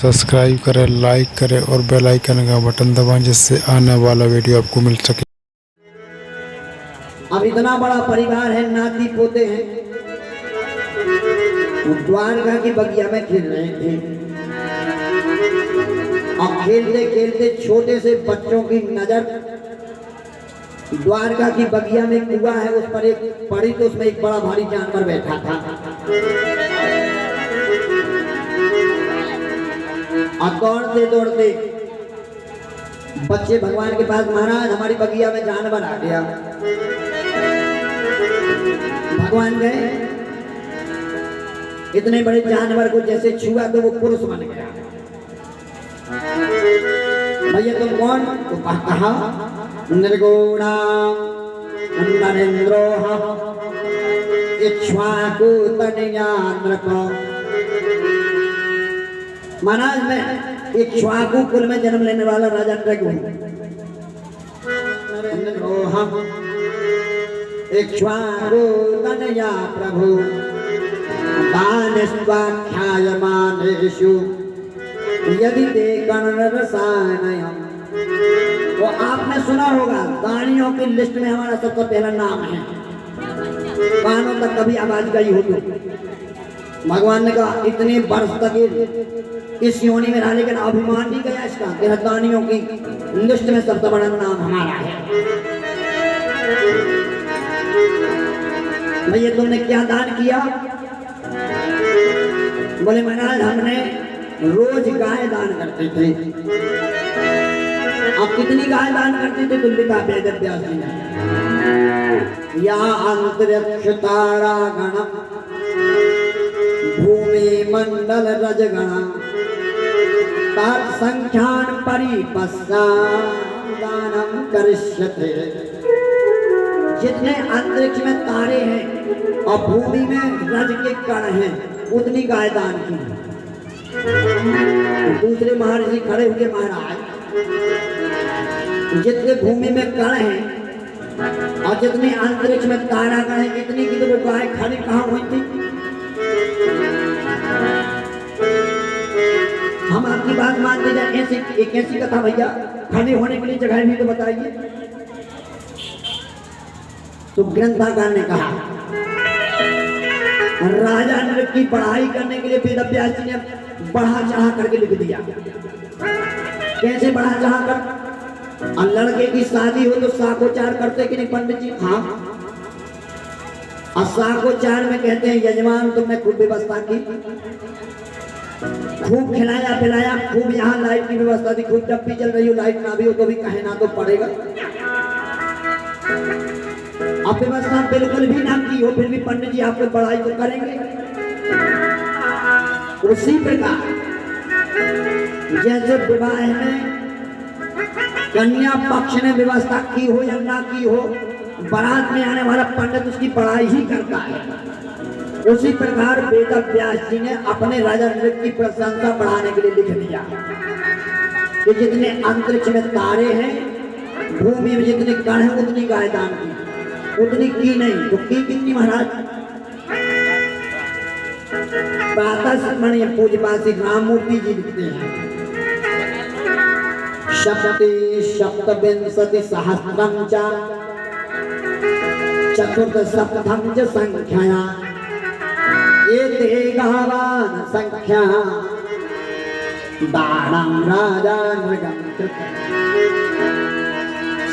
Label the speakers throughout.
Speaker 1: Subscribe करें, like करें और बेल आइकन का बटन दबाएं जिससे आने वाला वीडियो आपको मिल सके।
Speaker 2: अब इतना बड़ा परिवार है, नाती पोते हैं, द्वारका की बगिया में खेल रहे थे और खेलते खेलते छोटे से बच्चों की नजर द्वारका की बगिया में कुआं है उस पर एक पड़ी, तो उसमें एक बड़ा भारी जानवर बैठा था और दौड़ते दौड़ते बच्चे भगवान के पास, महाराज हमारी बगिया में जानवर आ गया। भगवान गए, इतने बड़े जानवर को जैसे छुआ तो वो पुरुष बन गया। भैया तुम कौन? तो कहा निर्गुणा नरेंद्रोह इक्ष्वाकु तनया नृप। महाराज मैं इक्ष्वाकु कुल में जन्म लेने वाला राजा नृग हूं। इक्ष्वाकु तनया प्रभु दानस्वाख्यायमानेषु यदि ते गणरसायनयम्। वो आपने सुना होगा दानियों की लिस्ट में हमारा सबसे पहला नाम है, कानों तक कभी आवाज गई हो तो। भगवान ने कहा इतने वर्ष तक इस योनि में रहा लेकिन अभिमान नहीं गया इसका, तेरा दानियों की लिस्ट में सबसे बड़ा नाम हमारा है। भैया तुमने क्या दान किया? बोले महाराज हमने रोज गाय दान करते थे। अब कितनी गाय दान करते थे? तुम लिखा वेद व्यास जी ने, या अंतरिक्ष तारा गण भूमि मंडल रज गण तत्संख्यान परिपस्सा दानम करिष्यते। जितने अंतरिक्ष में तारे हैं और भूमि में रज के कण हैं उतनी गाय दान की। दूसरे महर्षि खड़े हुए, महाराज जितने भूमि में कण हैं और जितने अंतरिक्ष में तारागण हैं इतनी की तो वो गाय खड़ी कहाँ हुई थी? हम आपकी बात मान ली जाए, ऐसी एक ऐसी कथा भैया, खड़ी होने के लिए जगह भी तो बताइए। तो ग्रंथकार ने कहा राजा नृग की पढ़ाई करने के लिए वेद व्यास जी ने बढ़ा चढ़ा करके लिख दिया। कैसे बढ़ा चढ़ा कर? और लड़के की शादी हो तो साकोचार करते कि नहीं पंडित जी? हाँ। और साकोचार में कहते हैं यजमान तुमने खूब व्यवस्था की, खूब खिलाया पिलाया, खूब यहाँ लाइट की व्यवस्था थी, खूब जब भी चल रही हो लाइट ना भी हो तो भी कहे ना तो पड़ेगा। अब व्यवस्था बिल्कुल भी ना की हो फिर भी पंडित जी आपको पढ़ाई तो करेंगे। उसी प्रकार जैसे विवाह में कन्या पक्ष ने व्यवस्था की हो या ना की हो, बारात में आने वाला पंडित उसकी पढ़ाई ही करता है। उसी प्रकार वेद व्यास जी ने अपने राजा नृग की प्रशंसा बढ़ाने के लिए लिख दिया कि जितने अंतरिक्ष में तारे हैं, भूमि में जितने कण हैं उतनी गाय दान की। उतनी की नहीं तो की कितनी महाराज? प्रातः पूज्यपासी राममूर्ति जी लिखते हैं शक्ति सप्तविंशति सहस्रम च चतुर्थ सप्तम च संख्या एते गावान संख्या दानम राजा नृगं कृत।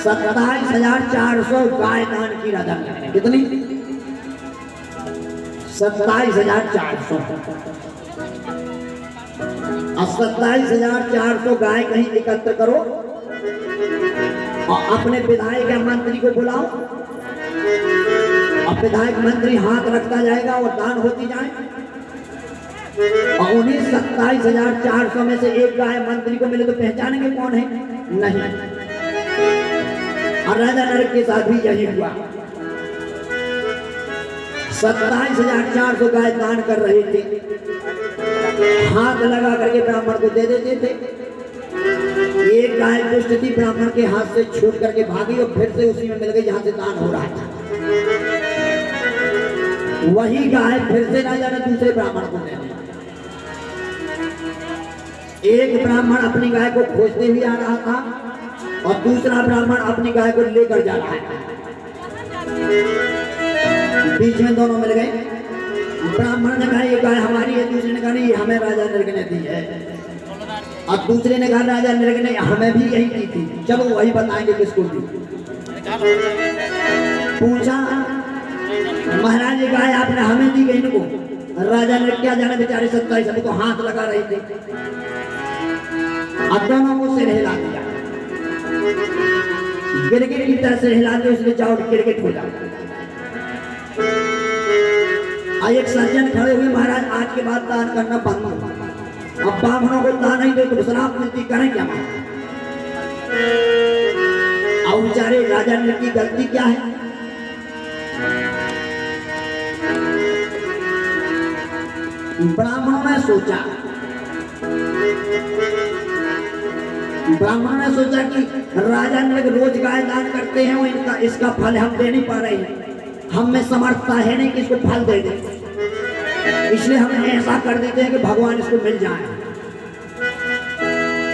Speaker 2: 27,400 गाय दान की राजा ने। कितनी? 27,400। और 27,400 गाय कहीं एकत्र करो और अपने विधायक या मंत्री को बुलाओ और विधायक मंत्री हाथ रखता जाएगा और दान होती जाए और उन्हीं 27,400 में से एक गाय मंत्री को मिले तो पहचानेंगे कौन है? नहीं। और राजा नृग के साथ भी यही हुआ। 27,400 गाय दान कर रहे थे, हाथ लगा करके ब्राह्मण को दे देते थे। एक गाय दुष्ट थी, ब्राह्मण के हाथ से छूट करके भागी और फिर से उसी में मिल गई जहां से दान हो रहा था। वही गाय फिर से राजा ने दूसरे ब्राह्मण को दे दी। एक ब्राह्मण अपनी गाय को खोजते हुए आ रहा था और दूसरा ब्राह्मण अपनी गाय को लेकर जा रहा है। बीच में दोनों मिल गए। ब्राह्मण ने कहा ये गाय हमारी है, दूसरे ने कहा नहीं हमें राजा नृग ने दी है, और दूसरे ने कहा राजा नृग ने हमें भी यही दी थी, चलो वही बताएंगे किसको दी। पूछा महाराज ये गाय आपने हमें दी गई इनको। राजा ने क्या जाने बेचारे 27 अभी तो हाथ लगा रहे थे, अब दोनों को सिर हिला दिया, गिरगिट की तरह से हिलाते उसने चाहो गिरगिट हो जाता। एक सज्जन खड़े हुए महाराज आज के बाद दान करना बंद हो, अब ब्राह्मणों को दान नहीं दे तो श्राप मिलती, करें क्या? और बेचारे राजा ने की गलती क्या है? ब्राह्मणों ने सोचा कि राजा ने रोज गाय दान करते हैं, वो इनका इसका फल हम दे नहीं पा रहे हैं, हम में समर्थता है नहीं कि इसको फल दे दें, इसलिए हम ऐसा कर देते हैं कि भगवान इसको मिल जाए।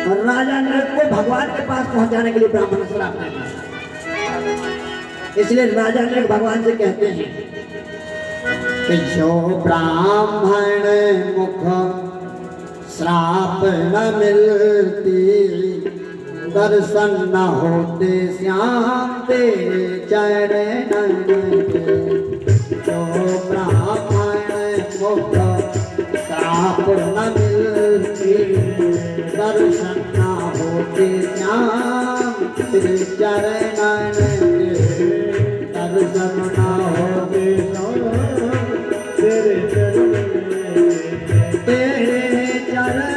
Speaker 2: और राजा नृग को भगवान के पास पहुंचाने के लिए ब्राह्मण श्राप देता है। इसलिए राजा नृग भगवान से कहते हैं कि जो ब्राह्मण मुख श्राप न मिलती, दर्शन न होते श्याम तेरे चरण के। जो ब्राह्मण मुख श्राप न मिलती, दर्शन न होते श्याम तेरे चरण के। दर्शन न होते तेरे चरण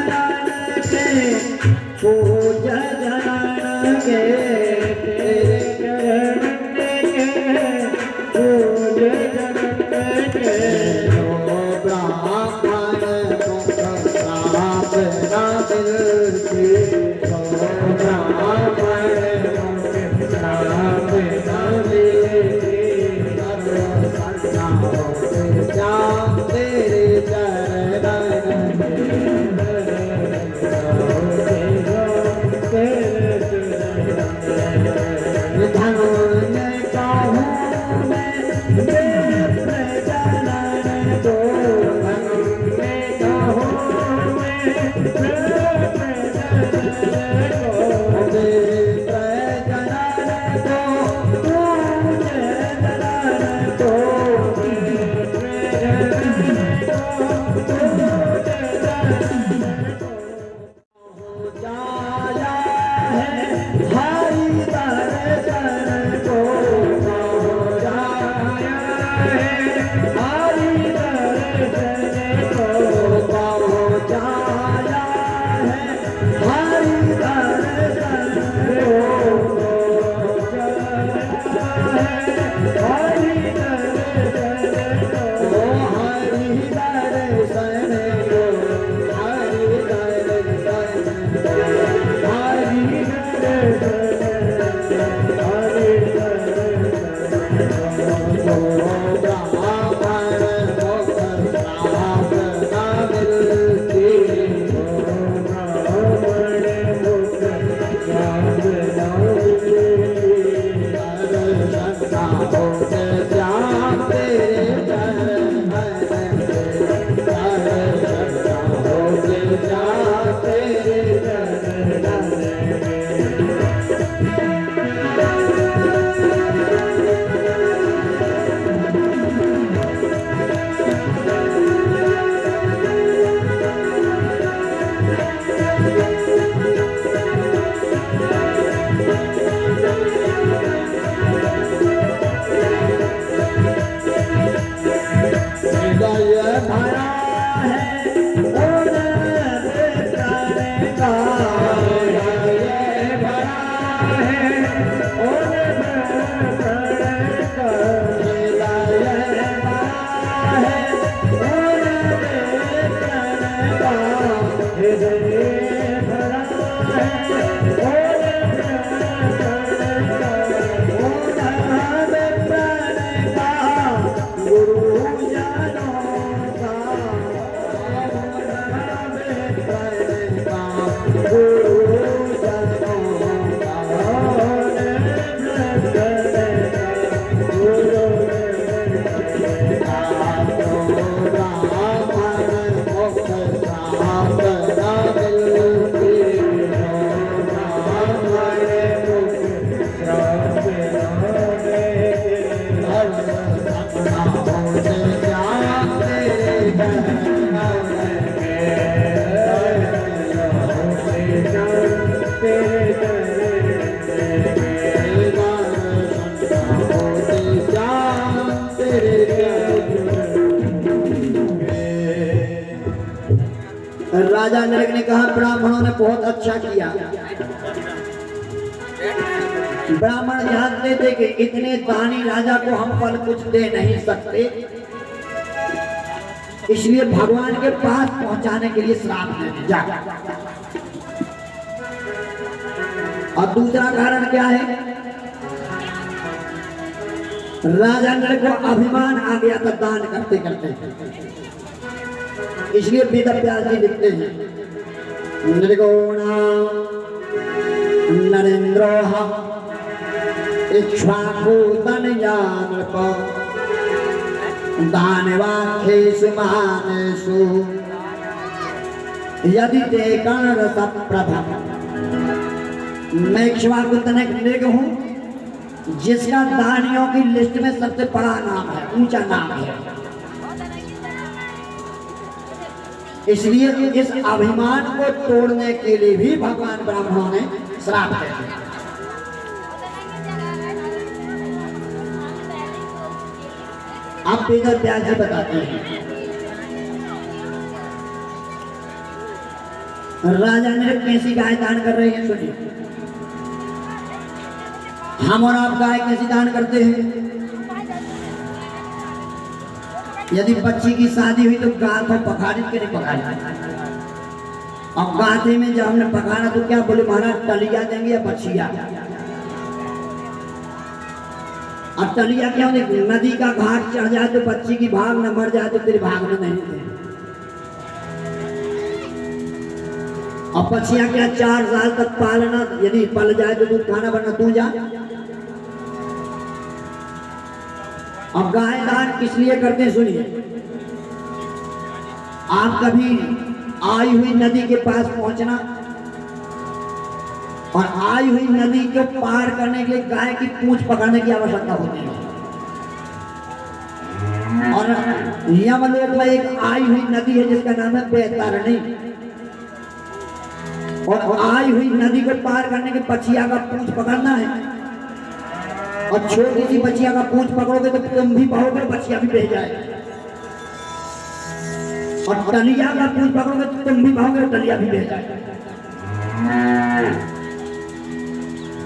Speaker 2: के, पूज चरण के, तेरे चरण के, पूज चरण के। जो ब्राह्मण मुख श्राप न मिलती, जो ब्राह्मण मुख श्राप न मिलती, दर्शन न होते श्याम तेरे चरण के। महाराज ब्राह्मणों ने बहुत अच्छा किया। ब्राह्मण जानते थे कि इतने दानी राजा को हम फल कुछ दे नहीं सकते, इसलिए भगवान के पास पहुंचाने के लिए श्राप देने जा। और दूसरा कारण क्या है, राजा नल को अभिमान आ गया था दान करते करते, इसलिए वेद व्यास जी लिखते हैं निर्गुणा नरेंद्र इक्ष्वाकु तनयानृप दानवाख्येषु महानेषु यदि ते कर्णरसप्रभम्। मैं इक्ष्वाकु तनय नृग हूँ जिसका दानियों की लिस्ट में सबसे बड़ा नाम है, ऊंचा नाम है, इसलिए इस अभिमान को तोड़ने के लिए भी भगवान ब्राह्मणों ने श्राप दिया। आप वेद व्यास जी बताते हैं राजा ने कैसी गाय दान कर रहे हैं, सुनिए। हम और आप गाय कैसी दान करते हैं, यदि बच्ची की शादी हुई तो गाय को पकाने के नहीं पकाना, और गाते में जब हमने पकाना तो क्या बोले महाराज टलिया देंगे या बछिया। और टलिया क्या होती, नदी का घाट चढ़ जाए तो बच्ची की भाग न मर जाए तो तेरे भाग में नहीं थे, और बछिया क्या 4 साल तक पालना, यदि पल जाए तो दूध खाना वरना तू जा। अब गाय दान किस लिए करते हैं, सुनिए। आप कभी आई हुई नदी के पास पहुंचना और आई हुई नदी को पार करने के लिए गाय की पूंछ पकड़ने की आवश्यकता होती है, और यमलोक में एक आई हुई नदी है जिसका नाम है बैतरणी, और आई हुई नदी को पार करने के बछिया का पूंछ पकड़ना है, और छोटी सी बछिया का पूंछ पकड़ोगे तो तुम भी बहोगे, बछिया भी बह जाए, और टलिया का पूंछ पकड़ोगे तो तुम भी बहोगे, टलिया भी बह जाए।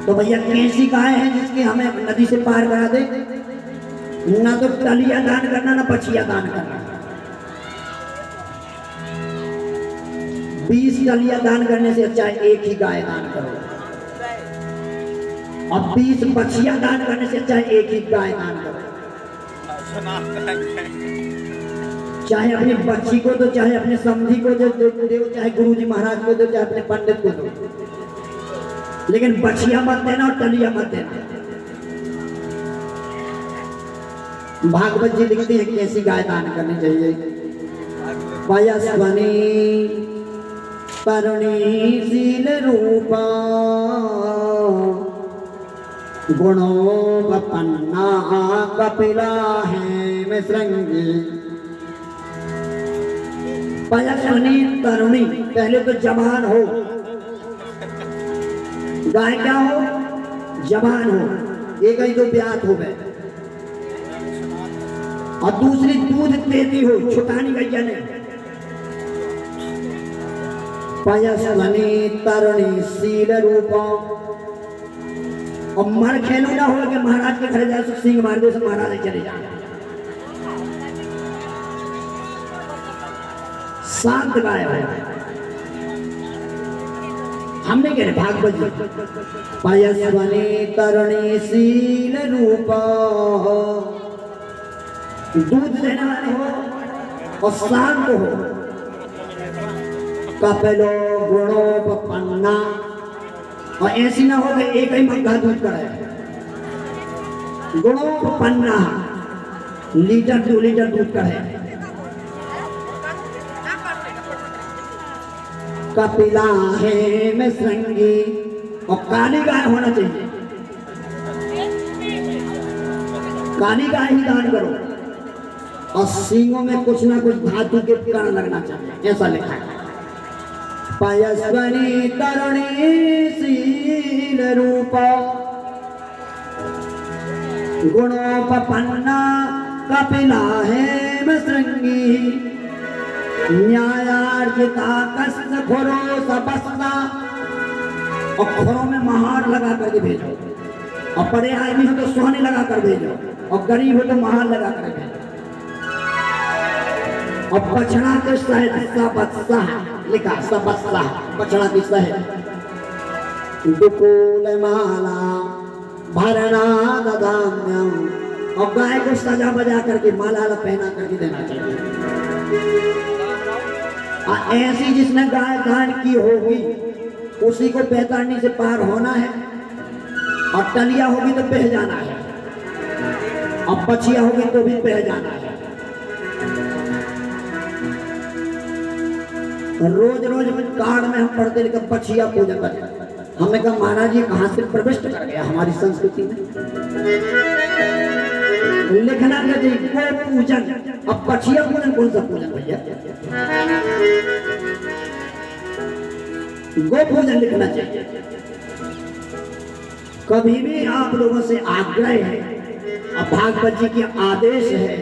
Speaker 2: तो भैया कैसी गाय है जिसकी हमें नदी से पार करा दे, ना तो टलिया दान करना ना बछिया दान करना। 20 टलिया दान करने से अच्छा है एक ही गाय दान करो, और 20 बछिया दान करने से अच्छा है एक ही गाय दान करो। चाहे अपनी बच्ची को दो, चाहे अपने समधी को दो, चाहे गुरुजी महाराज को दो, चाहे अपने पंडित को दो, लेकिन बछिया मत देना और टलिया मत देना। भागवत जी लिखते हैं कैसी गाय दान करनी चाहिए। पयस्वनी तरुणीशील रूपा गुणोपपन्ना कपिला है में श्रृंगी। पयस्वनी तरुणी, पहले तो जवान हो, गाय क्या हो, जवान हो, एक ही तो ब्यात हो गए, और दूसरी दूध देती हो, छुटानी गैया ने। पयस्वनी तरुणी शील रूप, और मर खेलू ना हो कि महाराज के घर जाए तो सिंह मार दे, से महाराज चले जाए। शांत गाय हो, हमने कह रहे भागवत जी। पयस्वनी तरुणी शील रूप, दूध देने वाले हो और शांत हो। कपिलो गुणोपपन्ना, और ऐसी ना हो कि एक ही मग्घा दूध कराए। गुणोपपन्ना, लीटर 2 लीटर दूध कराए। कपिला है में श्रृंगी, और काली गाय होना चाहिए, काली गाय ही दान करो, और सींगों में कुछ ना कुछ धातु के कण लगना चाहिए, ऐसा लिखा है। पयस्वनी तरुणी शील रूप गुणोपपन्ना कपिला है में श्रृंगी। न्यायार्जिता कस्य खोरो सबस्ता, और खोरों में महार लगा करके भेजो, और बड़े आदमी हो तो सोने लगा कर भेजो, और गरीब हो तो महार लगा कर भेजो। और बछड़ा के शहद सबस्ता लिखा, सबस्ता बछड़ा की शहद। दुकूल माला भरना ददाम्यम, और गाय को सजा बजा करके माला पहना करके देना चाहिए। और ऐसी जिसने गाय दान की होगी उसी को बैतरणी से पार होना है, और टलिया होगी तो बह जाना है, और बछिया होगी तो भी बह जाना है। रोज रोज कार्ड में हम पढ़ते लिखा बछिया पूजन करते। हमने कहा महाराज ये कहाँ से प्रविष्ट कर गया हमारी संस्कृति में। लिखना चाहिए गो पूजन। अब बछिया पूजन कौन सा पूजन भैया? गो पूजन लिखना चाहिए। कभी भी आप लोगों से आग्रह है, अब भागवत जी की आदेश है,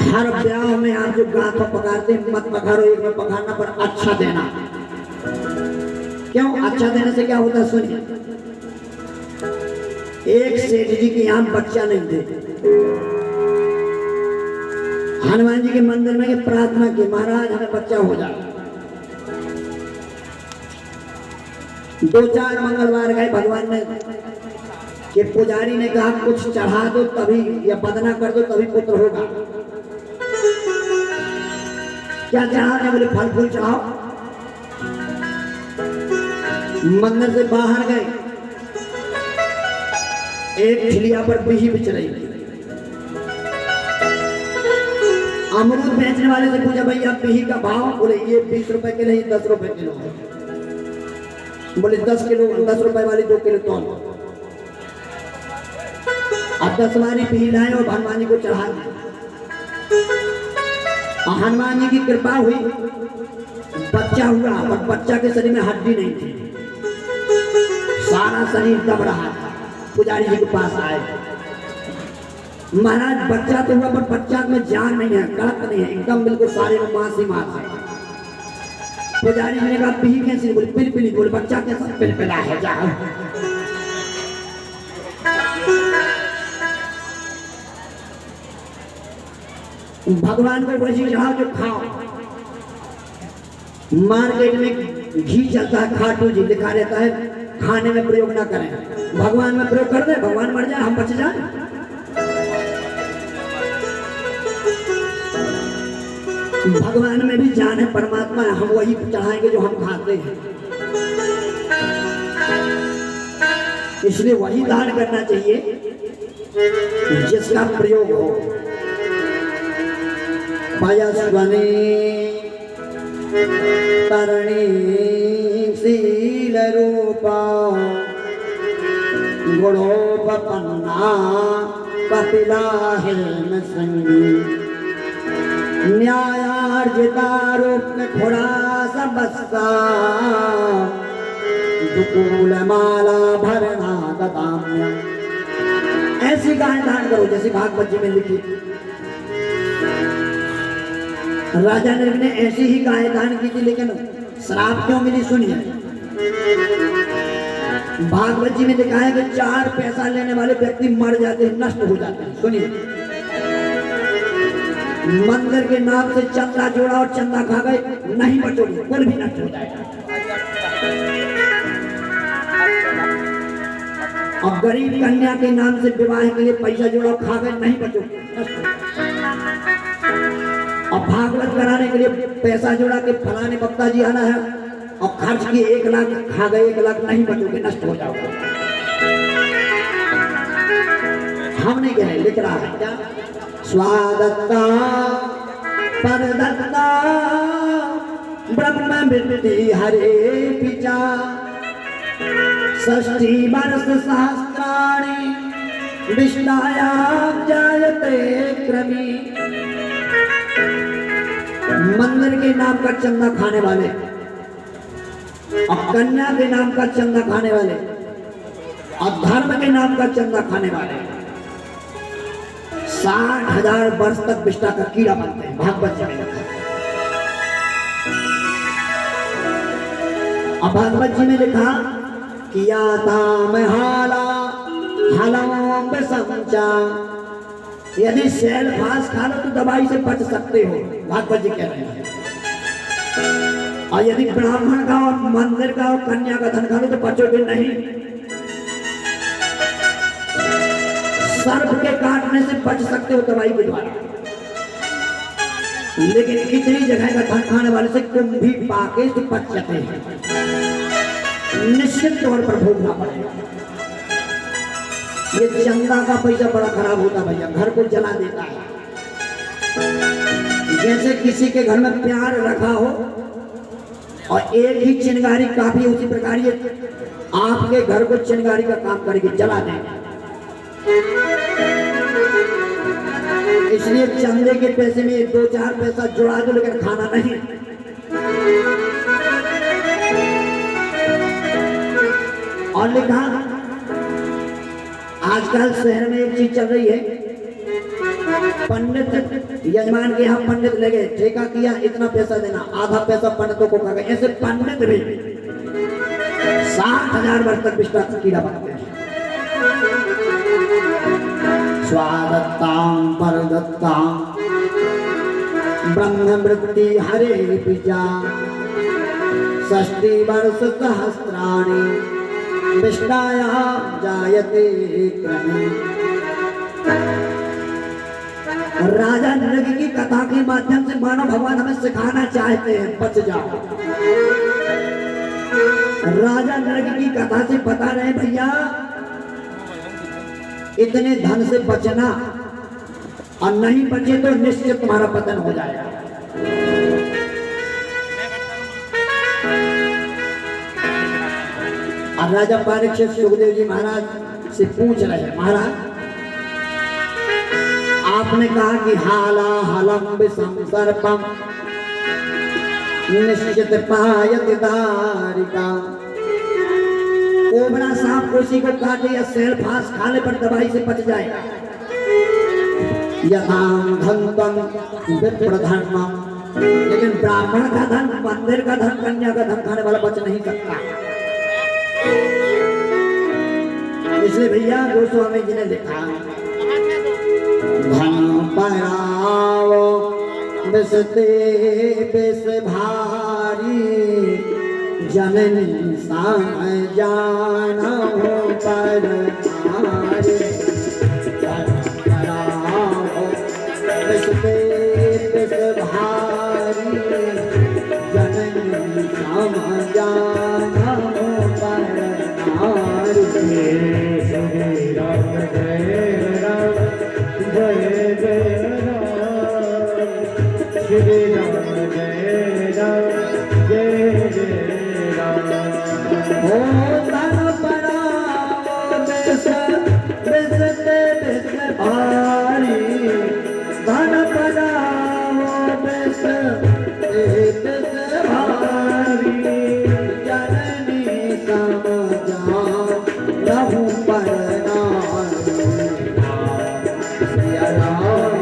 Speaker 2: हर ब्याह में आप जो गाथा पकाते मत पकारो, एक में पकाना पर अच्छा देना। क्यों अच्छा देने से क्या होता है सुनिए। एक सेठ जी के यहाँ बच्चा नहीं थे, हनुमान जी के मंदिर में प्रार्थना की महाराज हमें बच्चा हो जाए। 2-4 मंगलवार गए, भगवान ने कि पुजारी ने कहा कुछ चढ़ा दो तभी, या बदना कर दो तभी पुत्र होगा। क्या चढ़ा? बोले फल फूल चढ़ाओ। मंदिर से बाहर गए, एक ठिलिया पर बिही बिछ रही थी। अमरूद बेचने वाले से पूछा भैया बिही का भाव? बोले ये 20 रुपए किलो, 10 रुपए किलो है। बोले 10 किलो, 10 रुपए वाली 2 किलो तौल। अब 10 वाली बिही लाए और हनुमान जी को चढ़ा दिया। हनुमान जी की कृपा हुई, बच्चा हुआ, पर बच्चा के शरीर में हड्डी नहीं थी, सारा शरीर दब रहा था। पुजारी जी के पास आए, महाराज बच्चा तो हुआ पर बच्चा में जान नहीं है, कड़क नहीं है, एकदम बिल्कुल सारे में मांस ही मांस है। पुजारी जी ने कहा पिही कैसी? बोले पिलपिली। बोले बच्चा कैसा? पिलपिला है। जा भगवान को वही चढ़ाओ जो खाओ। मार्केट में घी चलता है, खाटू जी लिखा रहता है, खाने में प्रयोग ना करें। भगवान में प्रयोग कर दे, भगवान मर जाए हम बच जाए। भगवान में भी जान है, परमात्मा है, हम वही चढ़ाएंगे जो हम खाते हैं। इसलिए वही दान करना चाहिए जिसका प्रयोग हो। पयस्वने तरणी शील रूपा गुणोपपन्ना कपिला हिम संगी न्यायार्जिता रूप थोड़ा सबस्ता दुकूल माला भरना ददाम्यम। ऐसी गाय दान करो जैसे भागवत जी में लिखी। राजा नरक ने ऐसी ही गाय दान की थी, लेकिन श्राप क्यों मिली सुनिए। भागवत जी में लिखा है कि 4 पैसा लेने वाले व्यक्ति मर जाते हैं, नष्ट हो जाते हैं। सुनिए, मंदिर के नाम से चंदा जोड़ा और चंदा खा गए, नहीं बचोगे, कुल भी नष्ट हो जाएगा। अब गरीब कन्या के नाम से विवाह के लिए पैसा जोड़ा खा गए, नहीं बचोगे, नष्ट हो जाएगा। और भागवत कराने के लिए पैसा जोड़ा के फलाने बक्ता जी आना है और खर्च किए 1 लाख, खा गए 1 लाख, नहीं बचोगे, नष्ट हो जाओगे। हम नहीं कह रहे, लिख रहा है क्या? स्वादत्ता परदत्ता ब्रह्म विद्धि हरे पिचा 60 वर्ष सहस्राणि विष्णायां जायते क्रमी। मंदिर के नाम का चंदा खाने वाले और कन्या के नाम का चंदा खाने वाले और धर्म के नाम का चंदा खाने वाले 60,000 वर्ष तक विष्ठा का कीड़ा बनते हैं। भागवत जी में लिखा है। अब भागवत जी ने लिखा किया ताम हाला हलम समचा, यदि सेल फास खा लो तो दवाई से बच सकते हो, भागवत जी कह रहे हैं। और यदि ब्राह्मण का और मंदिर का और कन्या का धन खा लो तो बचोगे नहीं। सर्प के काटने से बच सकते हो दवाई के द्वारा, लेकिन इतनी जगह का धन खाने वाले से कुंभी पाके तो बच जाते हैं, निश्चित तौर पर भोगना पड़ेगा। ये चंदा का पैसा बड़ा खराब होता भैया, घर को जला देता है। जैसे किसी के घर में प्यार रखा हो और एक ही चिंगारी काफी, उसी प्रकार ये आपके घर को चिंगारी का काम करके जला देगा। इसलिए चंदे के पैसे में 2-4 पैसा जुड़ा दो, लेकिन खाना नहीं। और लिखा आजकल शहर में एक चीज चल रही है, पंडित यजमान के यहाँ पंडित लगे, ठेका किया इतना पैसा देना, आधा पैसा पंडितों को खा गए। ऐसे पंडित भी 60,000 वर्ष तक विश्वास का कीड़ा बनते हैं। स्वादत्तां परदत्तां ब्रह्मवृत्ति हरे पिजा, 60 वर्ष सहस्राणि विष्णायां जायते क्रमे। राजा नृग की कथा के माध्यम से मानव भगवान हमें सिखाना चाहते हैं, बच जाओ। राजा नृग की कथा से बता रहे भैया, इतने धन से बचना, और नहीं बचे तो निश्चित तुम्हारा पतन हो जाएगा। और राजा परीक्षित सुखदेव जी महाराज से पूछ रहे हैं, महाराज आपने कहा कि हाला हलम विषम सर्पम निश्चित पायत दारिका, कोबरा सांप कोसी को काटे या सेल फांस खाने पर दवाई से बच जाएगा। यथाम धनतम विप्र धर्मम, लेकिन ब्राह्मण का धन, मंदिर का धन, कन्या का धन खाने वाला बच नहीं सकता। इसलिए भैया गोस्वामी जी ने लिखा धन पराओ विषते विष भारी, जननी साम जानो पर नारी। धन पराओ विषते विष भारी, जननी साम जानो पर नारी।
Speaker 3: श्री राम जय राम जय जय राम, श्री राम जय राम जय जय राम।
Speaker 2: ओ धन पराओ विष विषते विष भारी, धन पराओ विष विष भारी, जननी सम जानो पर नारी। सिया राम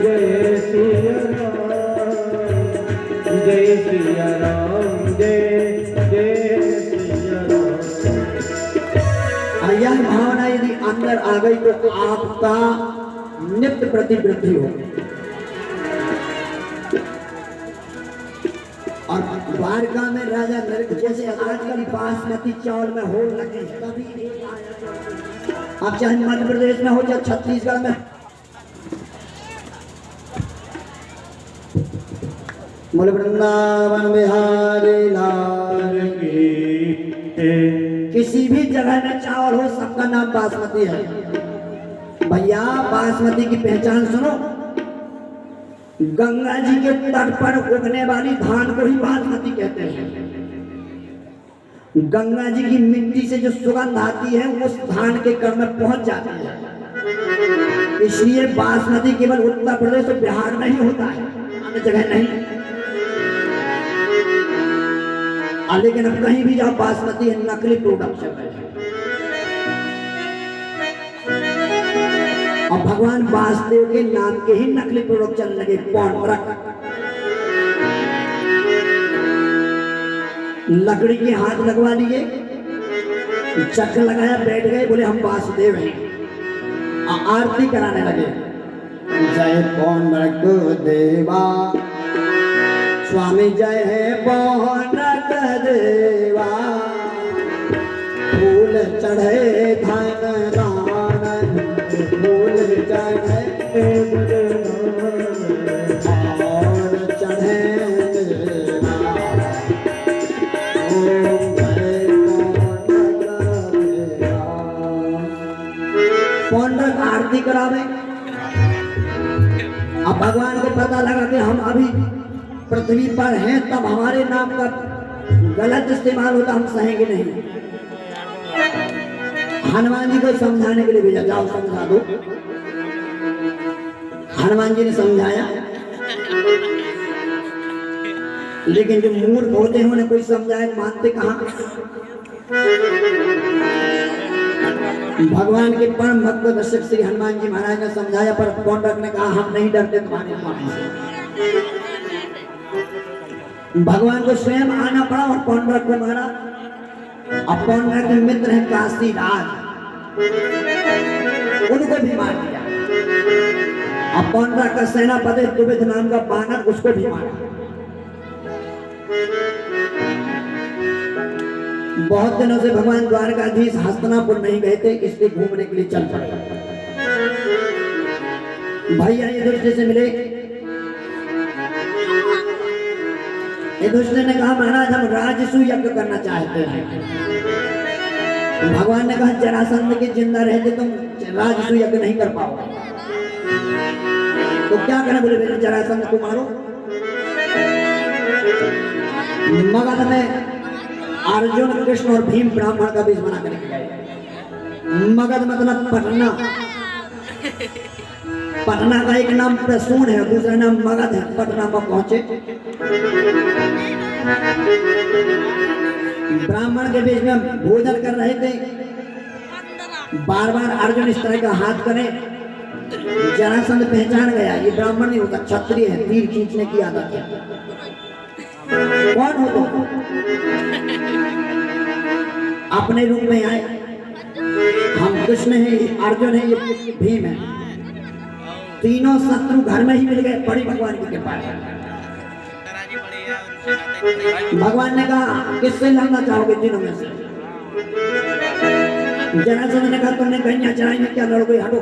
Speaker 3: जय सिया राम, जय सिया राम जय जय सिया राम।
Speaker 2: यह भावना यदि अंदर आ गई तो आपका नित्य प्रतिवृद्धि होगी। और द्वारका में राजा नृग, जैसे आजकल बासमती चावल में होड़ लगे, कभी आप चाहे मध्य प्रदेश में हो चाहे छत्तीसगढ़ में, बोले वृंदावन बिहारी लाल की। किसी भी जगह में चावल हो सबका नाम बासमती है भैया। बासमती की पहचान सुनो, गंगा जी के तट पर उगने वाली धान को ही बासमती कहते हैं। गंगा जी की मिट्टी से जो सुगंध आती है उस धान के कण में पहुंच जाती है। इसलिए बासमती केवल उत्तर प्रदेश और बिहार में ही होता है, अन्य जगह नहीं। लेकिन अब कहीं भी जाओ बासमती नकली प्रोडक्शन है। और भगवान वासुदेव के नाम के ही नकली प्रोडक्ट चलने लगे, पौंड्रक। लकड़ी के हाथ लगवा लिए, चक्र लगाया, बैठ गए, बोले हम वासुदेव हैं। आरती कराने लगे। जय पौंड्रक देवा स्वामी, जय है पौंड्रक देवा, फूल चढ़े धन दान, फूल चढ़े और चढ़े पौंड्रक आरती करावे। अब भगवान को पता लगा कि हम अभी पृथ्वी पर हैं, तब हमारे नाम का गलत इस्तेमाल होता, हम सहेंगे नहीं। हनुमान जी को समझाने के लिए भेजा, जाओ समझा दो। हनुमान जी ने समझाया, लेकिन जो मूर्ख होते हैं उन्हें कोई समझाए मानते कहाँ। भगवान के परम भक्त दर्शक श्री हनुमान जी महाराज ने समझाया, पर पौंड्रक ने कहा हम नहीं डरते तुम्हारे स्वामी से। भगवान को स्वयं आना पड़ा और पौंड्रक को मारा। अब पौंड्रक के मित्र है काशी राज, उनको भी मार दिया। अब पौंड्रक का सेनापति दुविध नाम का बानर, उसको भी मारा। बहुत दिनों से भगवान द्वारकाधीश हस्तिनापुर नहीं गए थे, इसलिए घूमने के लिए चल पड़े। भैया युधिष्ठिर से मिले। युधिष्ठिर ने कहा महाराज हम राजसूय यज्ञ करना चाहते हैं। तो भगवान ने कहा जरासंध के जिंदा रहते तुम राजसूय यज्ञ नहीं कर पाओगे, तो क्या करना? बोले मेरे जरासंध को मारो। मगध में अर्जुन, कृष्ण और भीम ब्राह्मण का बीज बना करके गए। मगध मतलब पटना, पटना का एक नाम प्रसून है, दूसरा नाम मगध है। पटना पर पहुंचे, ब्राह्मण के बीच में भोजन कर रहे थे। बार बार अर्जुन इस तरह का हाथ करे, जरासंध पहचान गया ये ब्राह्मण नहीं होता, क्षत्रिय है, तीर खींचने की आदत है। कौन हो तुम? अपने रूप में आए, हम कृष्ण हैं, ये अर्जुन है, ये भीम है। तीनों शत्रु घर में ही मिल गए, बड़ी भगवान की कृपा है। भगवान ने कहा किससे लड़ना चाहोगे तीनों में से? जरासंध ने कहा तुमने गैया चराई में क्या लड़ोगे, हटो।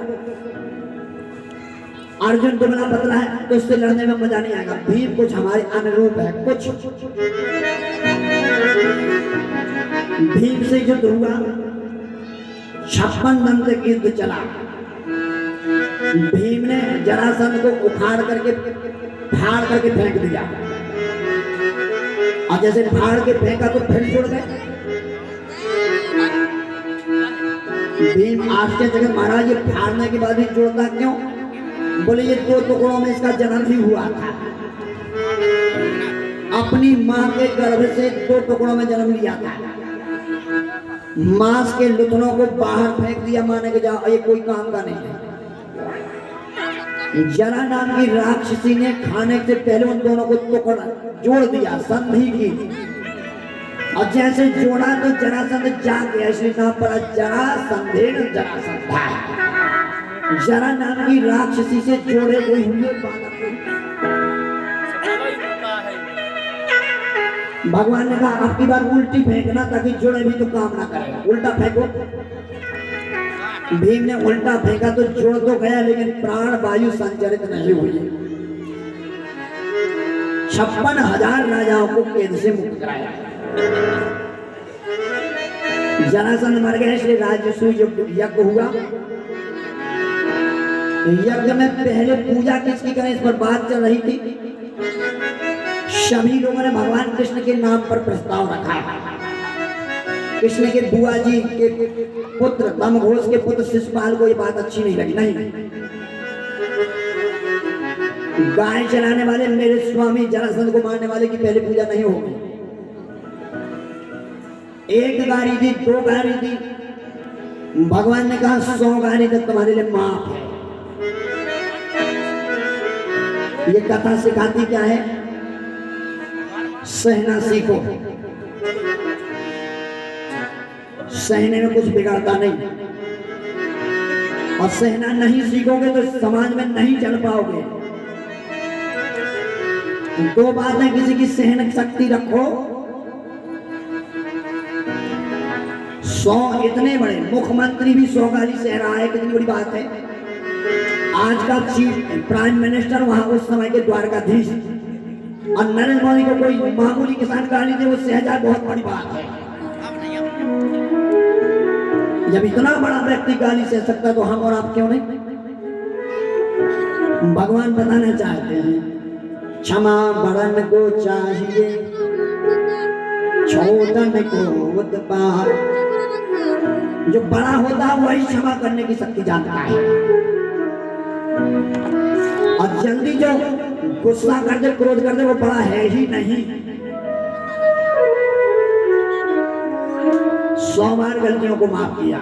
Speaker 2: अर्जुन दुबला पतला है तो उससे लड़ने में मजा नहीं आएगा। भीम कुछ हमारे अनुरूप है, कुछ। भीम से युद्ध हुआ, 56 दंड तक युद्ध चला। भीम ने जरासंध को उखाड़ करके फाड़ करके फेंक दिया, और जैसे फाड़ के फेंका तो फिर जुड़ गए। भीम आश्चर्य जगत महाराज ये फाड़ने के बाद भी जुड़ता क्यों? बोले ये 2 टुकड़ों में इसका जन्म भी हुआ था, अपनी मां के गर्भ से 2 टुकड़ों में जन्म लिया था। मांस के लुथनों को बाहर फेंक दिया, माने के जाओ ये कोई काम का नहीं है। जरा नाम की राक्षसी ने खाने से पहले उन दोनों को टुकड़ा जोड़ दिया, संधि की, और जैसे जोड़ा तो जरासंध जाग गया, इसलिए नाम पड़ा जरासंधेन जरासंधा। जरा नाम की राक्षसी से जोड़े हुए बालक। भगवान ने कहा अब की बार उल्टी फेंकना ताकि जोड़े भी तो काम ना करे, उल्टा फेंको। भीम ने उल्टा फेंका तो जोड़ तो गया, लेकिन प्राण वायु संचरित नहीं हुई। 56,000 राजाओं को कैद से मुक्त कराया। जरासंध मर गए, इसलिए राजसूय यज्ञ हुआ। यज्ञ में पहले पूजा किसकी करें, इस पर बात चल रही थी। सभी लोगों ने भगवान कृष्ण के नाम पर प्रस्ताव रखा। कृष्ण के बुआ जी के पुत्र दमघोष के पुत्र शिशुपाल को ये बात अच्छी नहीं लगी। नहीं, गाय चलाने वाले मेरे स्वामी जरासंध को मारने वाले की पहले पूजा नहीं होगी। एक गाड़ी दी, 2 गाड़ी दी, भगवान ने कहा 100 गाड़ी तक तुम्हारे लिए माफ है। ये कथा सिखाती क्या है? सहना सीखो। सहने में कुछ बिगड़ता नहीं, और सहना नहीं सीखोगे तो समाज में नहीं चल पाओगे। दो बातें किसी की सहन शक्ति रखो। 100 इतने बड़े मुख्यमंत्री भी 100 गाली सह रहा है, कितनी बड़ी बात है। आज का चीफ प्राइम मिनिस्टर वहां उस समय के द्वारकाधीश, और नरेंद्र मोदी को कोई मामूली किसान गाली दे वो सह जाए, बहुत बड़ी बात है। जब इतना बड़ा व्यक्ति गाली सह सकता तो हम और आप क्यों नहीं। भगवान बताना चाहते हैं क्षमा बड़न को चाहिए, छोटन को उत्पाद। जो बड़ा होता है वही क्षमा करने की शक्ति जानता है, और जल्दी जो गुस्सा कर दे क्रोध कर दे वो बड़ा है ही नहीं। 100 बार गलतियों को माफ किया,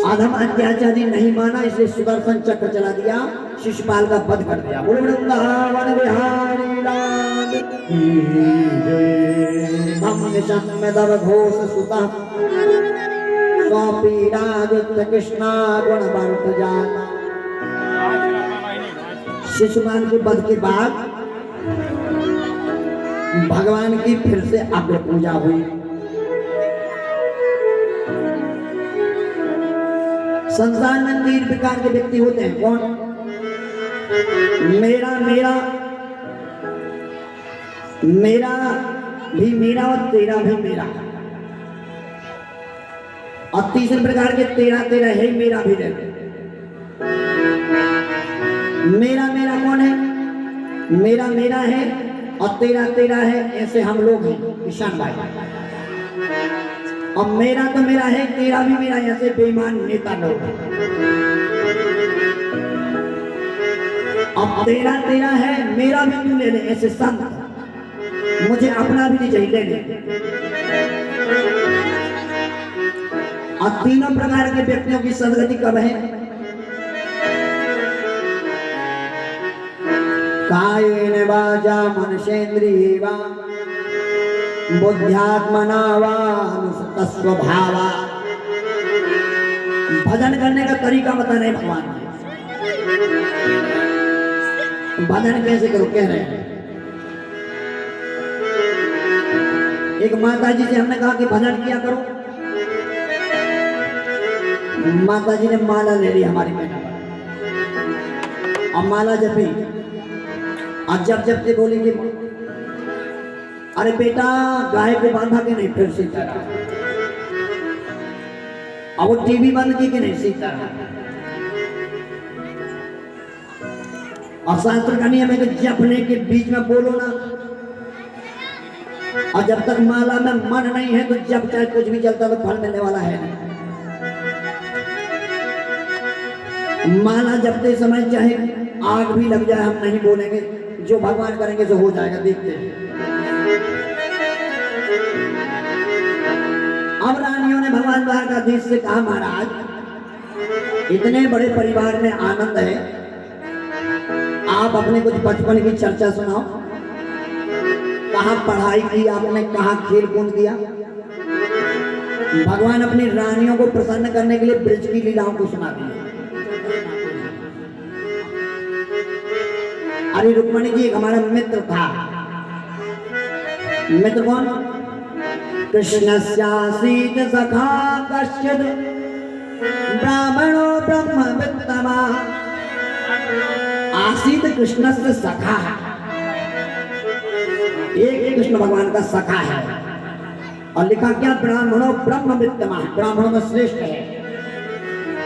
Speaker 2: अधम अत्याचारी नहीं माना, इसलिए सुदर्शन चक्र चला दिया, शिशुपाल का वध कर दिया। बोलो वृंदावन बिहारी लाल की जय। हम घोष सुता पीड़ा दुष्ट कृष्णा गुण वर्त जाना। शिशुपाल के वध के बाद भगवान की फिर से अग्र पूजा हुई। संसार में 3 प्रकार के व्यक्ति होते हैं। कौन? मेरा मेरा मेरा भी मेरा और तेरा भी मेरा, और तीसरे प्रकार के तेरा तेरा है मेरा भी रहते। मेरा मेरा कौन है? मेरा मेरा है और तेरा तेरा है, ऐसे हम लोग हैं किसान भाई। और मेरा तो मेरा है, तेरा भी मेरा, ऐसे बेईमान नेता लोग। अब तेरा तेरा है, मेरा भी तू ले ले, ऐसे संत। मुझे अपना भी नहीं चाहिए, ले ले। और तीनों प्रकार के व्यक्तियों की सदगति कब है? कायेन वाचा मनसेन्द्रिये वा बुद्ध्यात्मना वा स्वभावा। भजन करने का तरीका बता रहे भगवान। भजन कैसे करो कह रहे हैं। एक माता जी से हमने कहा कि भजन किया करो, माता जी ने माला ले ली हमारी बेटा पर, और माला जपी, और जब जब से बोली कि अरे बेटा गाय को बांधा कि नहीं, फिर सीता रहा। अब वो टीवी बंद की कि नहीं, सीता रहा। और शास्त्र का नियम है कि जपने के बीच में बोलो ना, और जब तक माला में मन नहीं है तो जब चाहे कुछ भी चलता तो फल मिलने वाला है नहीं। माला जपते समय चाहे आग भी लग जाए हम नहीं बोलेंगे, जो भगवान करेंगे जो हो जाएगा, देखते हैं। अब रानियों ने भगवान द्वारकाधीश से कहा महाराज इतने बड़े परिवार में आनंद है, आप अपने कुछ बचपन की चर्चा सुनाओ। कहाँ पढ़ाई की आपने, कहाँ खेल कूद किया। भगवान अपनी रानियों को प्रसन्न करने के लिए ब्रज की लीलाओं को सुना दिए। अरे रुक्मणी जी एक हमारा मित्र था। मित्र कौन? कृष्णस्यासीत सखा कश्चित् ब्राह्मणो ब्रह्मवित्तमा। आसीत कृष्ण से सखा है, एक कृष्ण भगवान का सखा है। और लिखा क्या? ब्राह्मणो ब्रह्मवित्तमा, ब्राह्मणों में श्रेष्ठ है।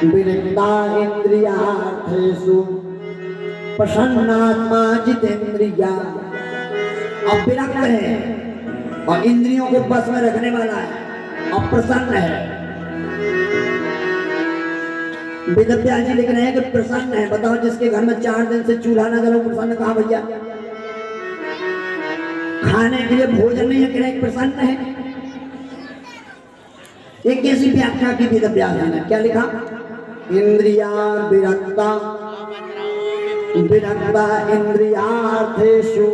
Speaker 2: विरक्ता इंद्रियार्थेषु प्रसन्नात्मा जितेंद्रिया। अब विरक्त है और इंद्रियों को बस में रखने वाला है और प्रसन्न है। वेदव्यास जी लिख रहे हैं कि प्रसन्न है। बताओ जिसके घर में 4 दिन से चूल्हा ना जलो, प्रसन्न कहाँ भैया? खाने के लिए भोजन नहीं है, कह रहे प्रसन्न है। एक कैसी व्याख्या की वेदव्यास जी ने, क्या लिखा? इंद्रिया विरक्ता विरक्ता इंद्रियार्थेषु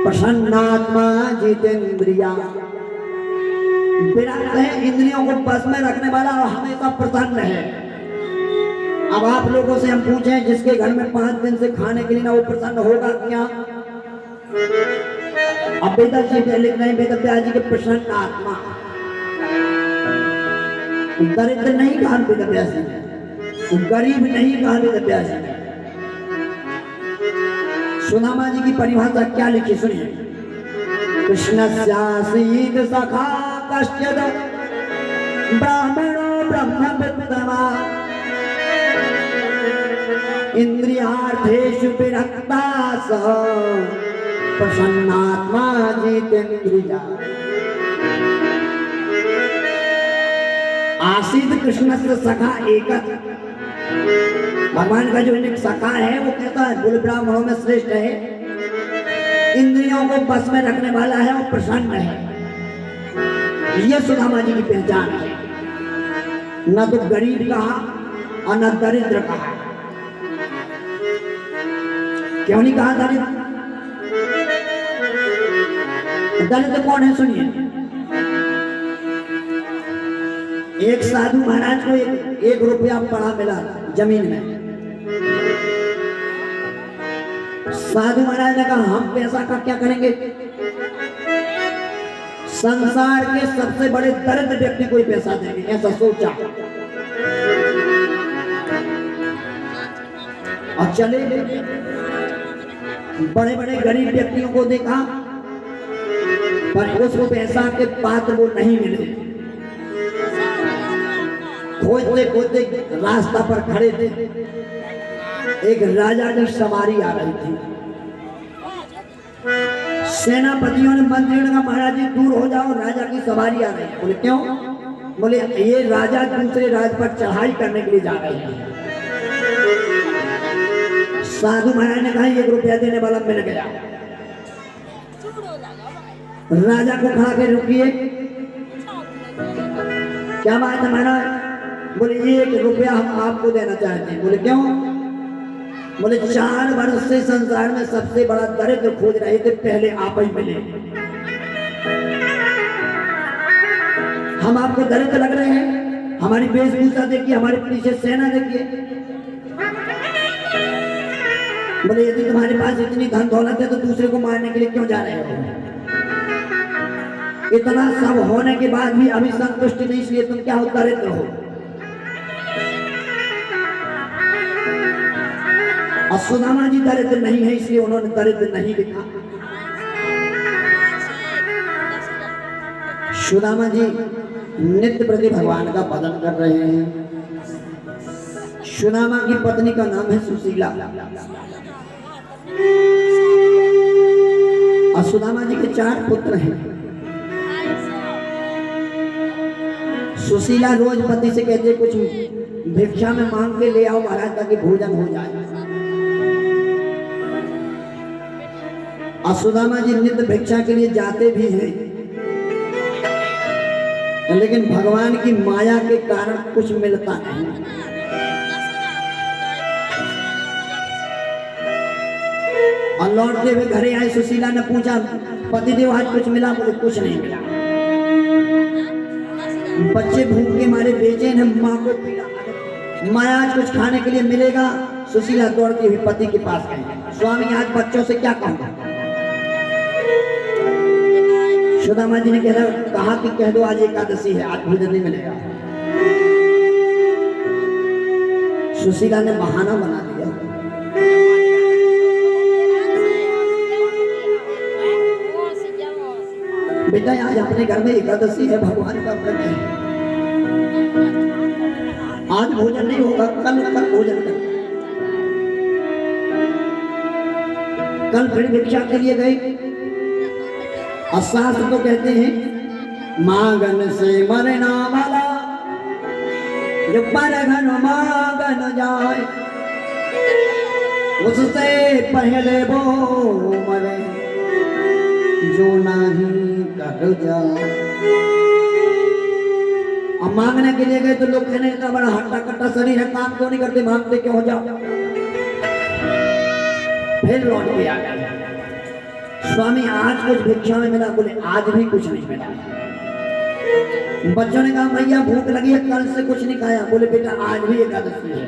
Speaker 2: प्रसन्नात्मा जितेंद्रिया। विरक्त है, इंद्रियों को बस में रखने वाला और हमेशा प्रसन्न है। अब आप लोगों से हम पूछें, जिसके घर में 5 दिन से खाने के लिए ना, वो प्रसन्न होगा क्या? अब वेद जी लिख रहे हैं, वेद व्यास जी के प्रसन्न आत्मा, दरिद्र नहीं कहा वेद व्यास जी ने, गरीब नहीं कहा वेद व्यास जी ने। सुदामा जी की परिभाषा क्या लिखी सुनिए। कृष्णस्यासीत् सखा कश्चित् ब्राह्मणो ब्रह्मविद्वान् इंद्रियार्थेषु विरक्ता सः प्रसन्नात्मा जितेन्द्रिया। आसीत् कृष्णस्य सखा एकः, भगवान का जो एक सखा है वो कहता है कुल ब्राह्मणों में श्रेष्ठ है, इंद्रियों को बस में रखने वाला है और प्रसन्न है। ये सुदामा जी की पहचान है। न तो गरीब कहा और न दरिद्र कहा। क्यों नहीं कहा दरिद्र? दरिद्र कौन है सुनिए। एक साधु महाराज को एक रुपया पड़ा मिला जमीन में। साधु महाराज ने कहा हम पैसा का क्या करेंगे? संसार के सबसे बड़े दरिद्र व्यक्ति को ही पैसा देंगे, ऐसा सोचा। और चले बड़े बड़े गरीब व्यक्तियों को देखा, पर उसको पैसा के पात्र वो नहीं मिले। खोजते खोजते रास्ता पर खड़े थे, एक राजा की सवारी आ रही थी। सेनापतियों ने मंत्रियों ने कहा महाराज जी दूर हो जाओ, राजा की सवारी आ रही है। बोले क्यों? बोले ये राजा दूसरे राज पर चढ़ाई करने के लिए जा रहे हैं। साधु महाराज ने कहा 1 रुपया देने वाला मिल गया। राजा को खड़ा के रुकिए, क्या बात है महाराज? बोले 1 रुपया हम आपको देना चाहते हैं। बोले क्यों? बोले 4 वर्ष से संसार में सबसे बड़ा दरिद्र खोज रहे थे, पहले आप ही मिले। हम आपको दरिद्र लग रहे हैं? हमारी वेशभूषा देखिए, हमारे पीछे सेना देखिए। बोले यदि तुम्हारे पास इतनी धन दौलत है तो दूसरे को मारने के लिए क्यों जा रहे हो? इतना सब होने के बाद भी अभी संतुष्ट नहीं, इसलिए तुम क्या हो, दरिद्र हो। और सुदामा जी दरिद्र नहीं है, इसलिए उन्होंने दरिद्र नहीं लिखा। सुदामा जी नित्य प्रति भगवान का भजन कर रहे हैं। सुदामा की पत्नी का नाम है सुशीला। और सुदामा जी के 4 पुत्र हैं। सुशीला रोज पति से कहते कुछ भिक्षा में मांग के ले आओ महाराज, ताकि भोजन हो जाए। और सुदामा जी नित्य भिक्षा के लिए जाते भी हैं, लेकिन भगवान की माया के कारण कुछ मिलता नहीं। और लौटते हुए घरे आए, सुशीला ने पूछा पतिदेव आज कुछ मिला? बोले कुछ नहीं मिला। बच्चे भूख के मारे बेचैन हैं, माँ को पीड़ा, माँ आज कुछ खाने के लिए मिलेगा? सुशीला दौड़ती हुई पति के पास गई, स्वामी आज बच्चों से क्या कहूँ? सुदामा जी ने कहा कि कह दो आज एकादशी है, आज भोजन नहीं मिलेगा। सुशीला ने बहाना बना दिया। बेटा आज अपने घर में एकादशी है, भगवान का व्रत है, आज भोजन नहीं होगा, कल भोजन कर। कल फिर भिक्षा के लिए गई। और शास्त्र तो कहते हैं मांगन से मरना वाला जो परघन मांगन जाए, उससे पहले वो मरे जो नहीं कर जाए। अब मांगने के लिए गए तो लोग कहने इतना बड़ा हट्टा कट्टा शरीर है, काम क्यों नहीं करते, मांगते क्यों हो जाओ। फिर लौट के आ गए, स्वामी आज कुछ भिक्षा में मिला? बोले आज भी कुछ नहीं मिला। बच्चों ने कहा भैया भूख लगी है, कल से कुछ नहीं खाया। बोले बेटा आज भी एकादशी है।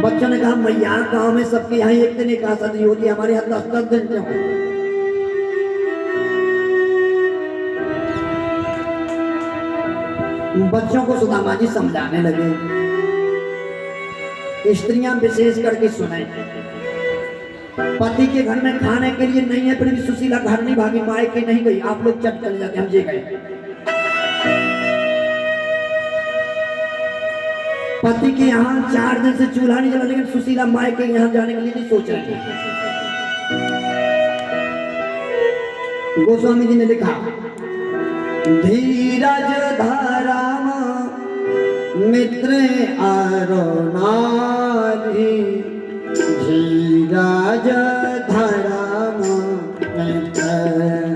Speaker 2: बच्चों ने कहा मैया गांव में सबके यहाँ एक दिन एकादशी होती है, हमारे यहाँ 10-10 दिन क्यों? बच्चों को सुदामा जी समझाने लगे, स्त्रियां विशेष करके सुने, पति के घर में खाने के लिए नहीं है, फिर भी सुशीला घर नहीं भागी, मायके नहीं गई, आप लोग चट चले जाते, हम ये गए। पति के यहाँ 4 दिन से चूल्हा नहीं जला, लेकिन सुशीला मायके यहाँ जाने के लिए नहीं सोच रही थी। गोस्वामी जी ने लिखा, धीरज धराम मित्र अरुणारी, धीरज धराम मित्र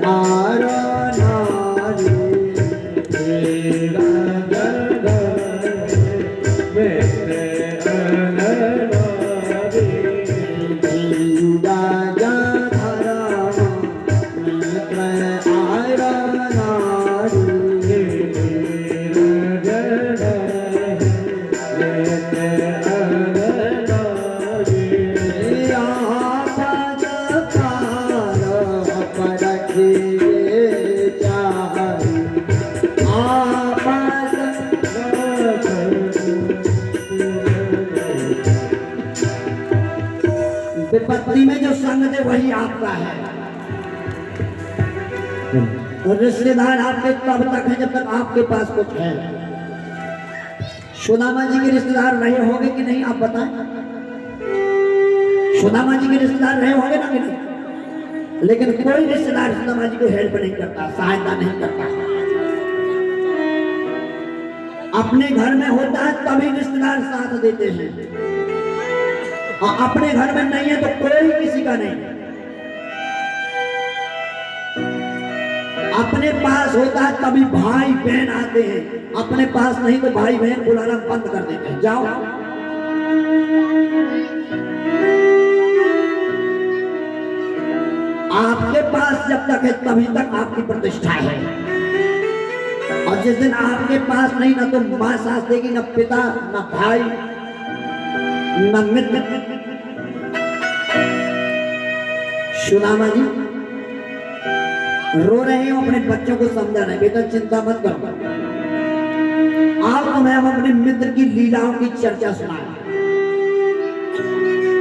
Speaker 2: अरुणारी,
Speaker 3: धीरज
Speaker 2: विपत्ति में जो संग दे वही आपका है। और रिश्तेदार आपके तब तक है जब तक आपके पास कुछ है। सुदामा जी के रिश्तेदार रहे होंगे कि नहीं, आप बताएं। सुदामा जी के रिश्तेदार रहे होंगे ना कि नहीं, लेकिन कोई रिश्तेदार सुदामा जी को हेल्प नहीं करता, सहायता नहीं करता। अपने घर में होता है तभी रिश्तेदार साथ देते हैं, और अपने घर में नहीं है तो कोई किसी का नहीं। अपने पास होता है तभी भाई बहन आते हैं, अपने पास नहीं तो भाई बहन बुलाना बंद कर देते हैं, जाओ। आपके पास जब तक है तभी तक आपकी प्रतिष्ठा है, और जिस दिन आपके पास नहीं, ना तो मां साथ देगी, ना पिता, ना भाई, ना मित्र। सुदामा जी रो रहे हो, अपने बच्चों को समझा रहे, बेटा चिंता मत करो, आओ तुम्हें हम अपने मित्र की लीलाओं की चर्चा सुनाए।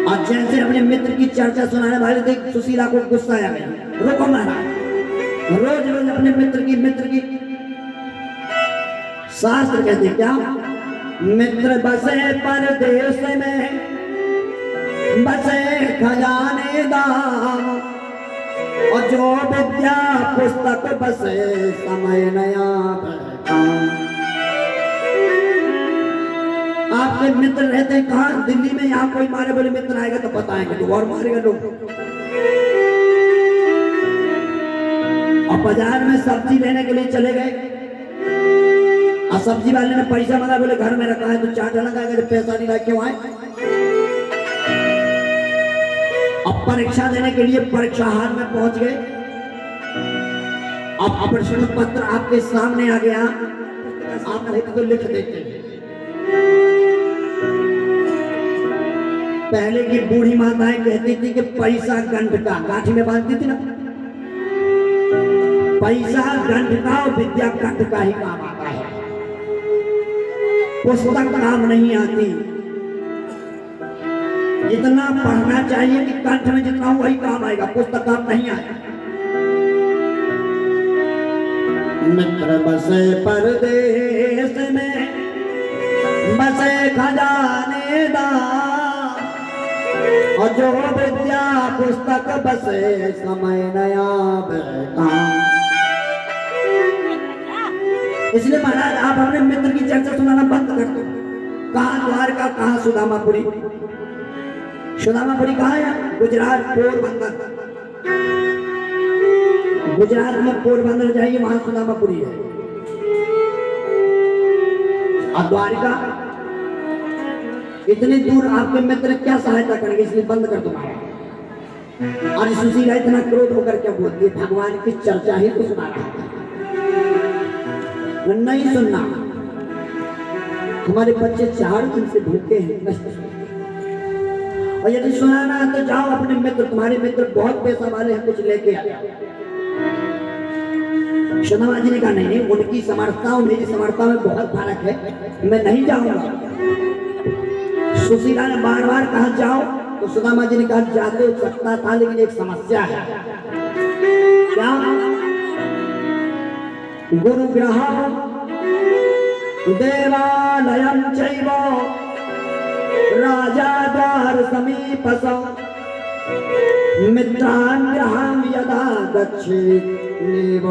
Speaker 2: और जैसे अपने मित्र की चर्चा सुनाने वाले थे, सुशीला को गुस्सा आ गया, रुको महाराज, रोज रोज अपने मित्र की शास्त्र कहते क्या, मित्र बसे परदेश में बसे खजाने दाम, और जो विद्या पुस्तक बसे समय नया काम। आपके मित्र रहते हैं कहाँ, दिल्ली में, यहाँ कोई मारे बोले मित्र आएगा तो बताएंगे, तो और मारेगा लोग। और बाजार में सब्जी लेने के लिए चले गए, और सब्जी वाले ने पैसा मांगा, बोले घर में रखा है, तो चार्ट लगाएगा, जब पैसा नहीं लाए क्यों आए। अब परीक्षा देने के लिए परीक्षा हाल में पहुंच गए, अब प्रश्न पत्र आपके सामने आ गया, आप तो लिख देते। पहले की बूढ़ी माताएं कहती थी कि पैसा गंठ का, गांठी में बांधती थी ना, पैसा गंठ का और विद्या कंठ का ही काम आता है, पुस्तक काम नहीं आती। इतना पढ़ना चाहिए कि कंठ में जितना हो वही काम आएगा, पुस्तक काम नहीं आएगा। मित्र बसे परदेश में बसे खजाने दार, और जो विद्या पुस्तक बसे समय नया बेकाम। इसलिए महाराज आप अपने मित्र की चर्चा सुनाना बंद कर दो। कहाँ द्वारका, कहाँ सुदामापुरी। सुदामापुरी कहाँ है? गुजरात, पोरबंदर। गुजरात में पोरबंदर जाइए, वहां सुदामापुरी है। और द्वारका, इतनी दूर आपके मित्र क्या सहायता करेंगे, इसलिए बंद कर दो महाराज। और सुशीला इतना क्रोध होकर क्या बोलती है, भगवान की चर्चा ही तो सुना रहा है। नहीं सुनना। हमारे बच्चे 4 दिन से भूखे हैं, और यदि सुनाना है तो जाओ अपने मित्र, तुम्हारे मित्र बहुत पैसा वाले हैं, कुछ लेके आ जाओ। सुदामा जी ने कहा नहीं, उनकी समर्थता और मेरी समर्थता में बहुत फर्क है, मैं नहीं जाऊंगा। सुशीला ने बार बार कहा जाओ, तो सुदामा जी ने कहा जाते सकता था, लेकिन एक समस्या है। क्या? गुरुग्रहं देवालयं चैव राजाद्वार समीपसं मित्रान् गृहं यदा गच्छेत् नैव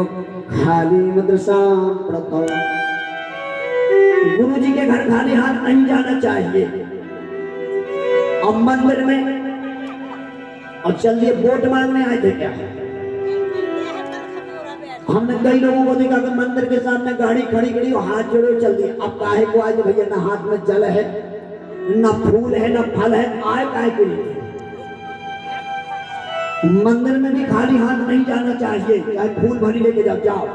Speaker 2: खालीं दृशां प्रतौ। गुरु जी के घर खाली हाथ नहीं जाना चाहिए। अब मंदिर में, और चलिए वोट मांगने आए थे क्या? हमने कई लोगों को देखा कि मंदिर के सामने गाड़ी खड़ी करी और हाथ जोड़े चल दिए। अब काहे को आए भैया? ना हाथ में जल है, ना फूल है, ना फल है, आए काहे के लिए? मंदिर में भी खाली हाथ नहीं जाना चाहिए, चाहे फूल भरी लेके जाओ।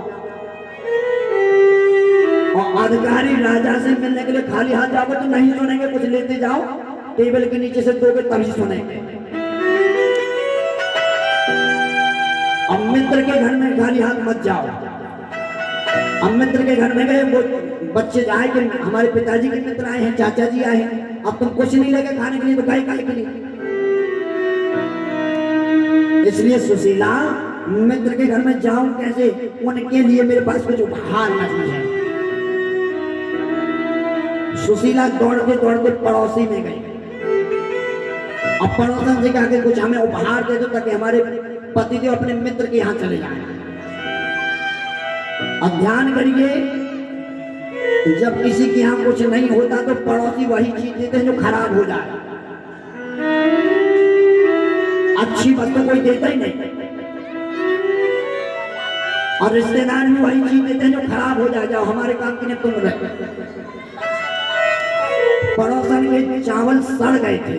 Speaker 2: और अधिकारी राजा से मिलने के लिए खाली हाथ जाओगे तो नहीं सुनेंगे, कुछ लेते जाओ, टेबल के नीचे से दोगे तभी सुनेंगे। अब मित्र के घर में खाली हाथ मत जाओ। अब मित्र के घर में गए, वो बच्चे आए कि हमारे पिताजी के मित्र आए हैं, चाचा जी आए हैं, अब तुम कुछ नहीं लेके खाने के लिए, तो काहे के लिए? इसलिए सुशीला, मित्र के घर में जाऊं कैसे? उनके लिए मेरे पास कुछ उपहार नहीं है। सुशीला दौड़ते दौड़ते पड़ोसी में गई। अब पड़ोसन से कहा कि कुछ हमें उपहार दे दो ताकि हमारे पतिदेव अपने मित्र के यहाँ चले जाएं। अब ध्यान करिए, जब किसी के यहाँ कुछ नहीं होता तो पड़ोसी वही चीज देते हैं जो खराब हो जाए। अच्छी वस्तु कोई देता ही नहीं, और रिश्तेदार भी वही चीज देते हैं जो खराब हो जाए। जाओ हमारे काम की नहीं, तुम रहे। पड़ोसन के चावल सड़ गए थे,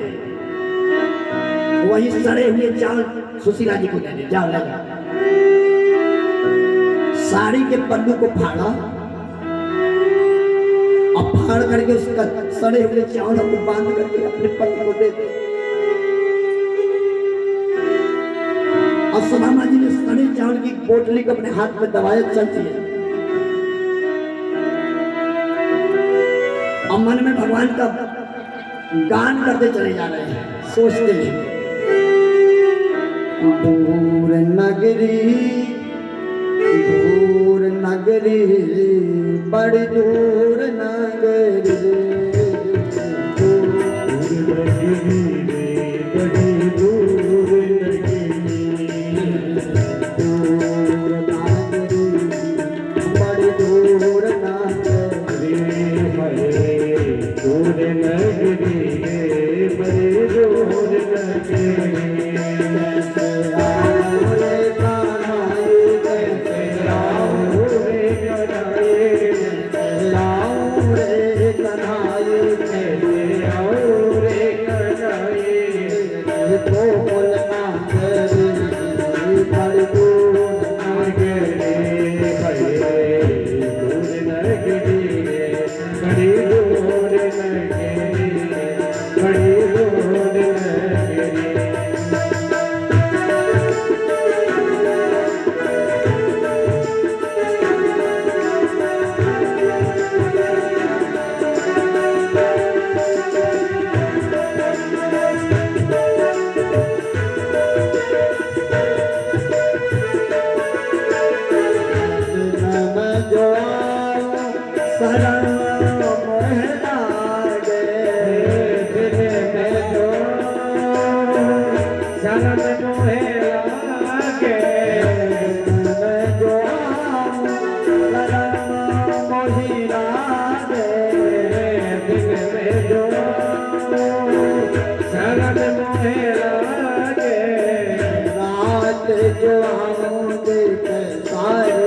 Speaker 2: वही सड़े हुए चावल सुशीला जी को दे दे, जाओ ले जाओ। साड़ी के पल्लू को फाड़ा, अब फाड़ करके उसका सड़े हुए चावल को बांध करके अपने पति को दे दे। और सुदामा जी ने सड़े चावल की पोटली को अपने हाथ में दबाया, चलती है। और मन में भगवान का गान करते चले जा रहे हैं, सोचते हैं दूर नगरी बड़ी दूर नगरी,
Speaker 3: जो हम देख सारे